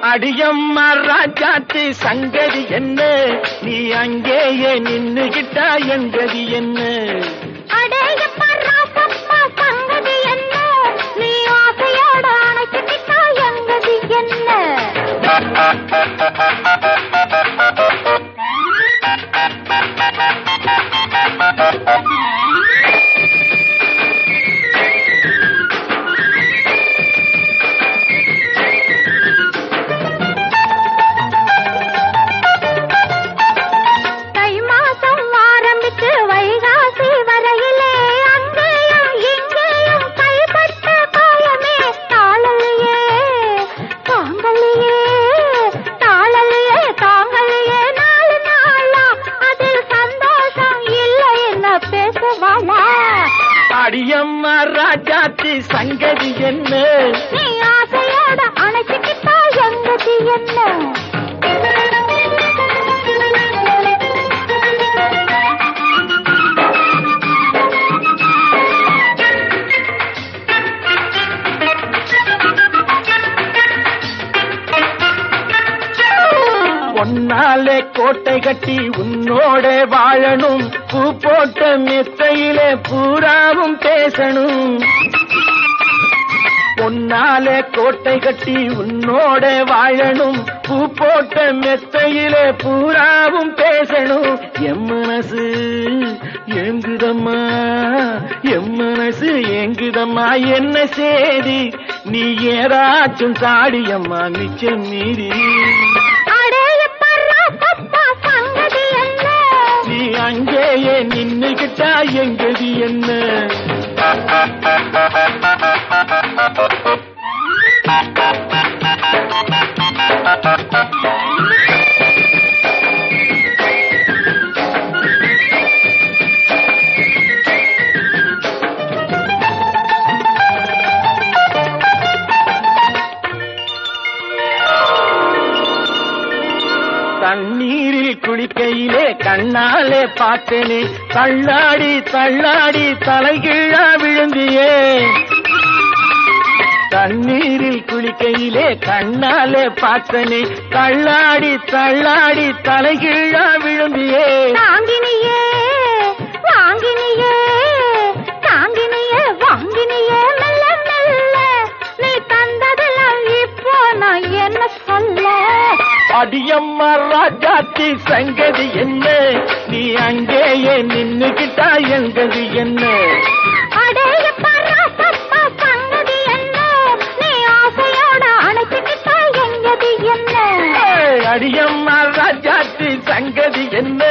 அடியம்மா ராஜாத்தி சங்கதி என்ன, நீ அங்கேயே நின்னுகிட்டா எங்கதி என்ன? அடேயப்பா ராசப்பா சங்கதி என்ன, நீ ஆசையோட அணைச்சுக்கிட்டா எங்கதி என்ன? அடியம்மா ராஜாத்தி சங்கதி என்ன, நீ ஆசையோட அணைச்சுக்கிட்டா எங்கதி என்ன? பொன்னாலே கோட்டை கட்டி உன்னோட வாழணும், பூ போட்ட மெத்தையிலே பூராவும் பேசணும். பொன்னாலே கோட்டை கட்டி உன்னோட வாழணும், பூ போட்ட மெத்தையிலே பூராவும் பேசணும். எம் மனசு ஏங்குதம்மா, எம் மனசு ஏங்குதம்மா, என்ன சேதி நீ ஏதாச்சும் சாடியம்மா நிச்சயம் மீறி. நீ அங்கேயே நின்னுகிட்டா எங்கதி என்ன? தண்ணீரில் குளிக்கையிலே கண்ணாலே பார்த்தனே, தள்ளாடி தள்ளாடி தலைகீழா விழுந்தியே. தண்ணீரில் குளிக்கையிலே கண்ணாலே பார்த்தனே, தள்ளாடி தள்ளாடி தலைகீழா விழுந்தியே. தாங்கினியே வாங்கினியே, தாங்கினியே வாங்கினியே, மெல்ல மெல்ல நீ தந்ததெல்லாம் இப்போ நான் என்ன சொல்ல? அடியம்மா ராஜாத்தி சங்கதி என்ன, நீ அங்கேயே நின்னுகிட்டா எங்கதி என்ன? அடேயப்பா ராசப்பா சங்கதி என்ன, நீ ஆசையோட அணைச்சுக்கிட்டா எங்கதி என்ன? அடியம்மா ராஜாத்தி சங்கதி என்ன?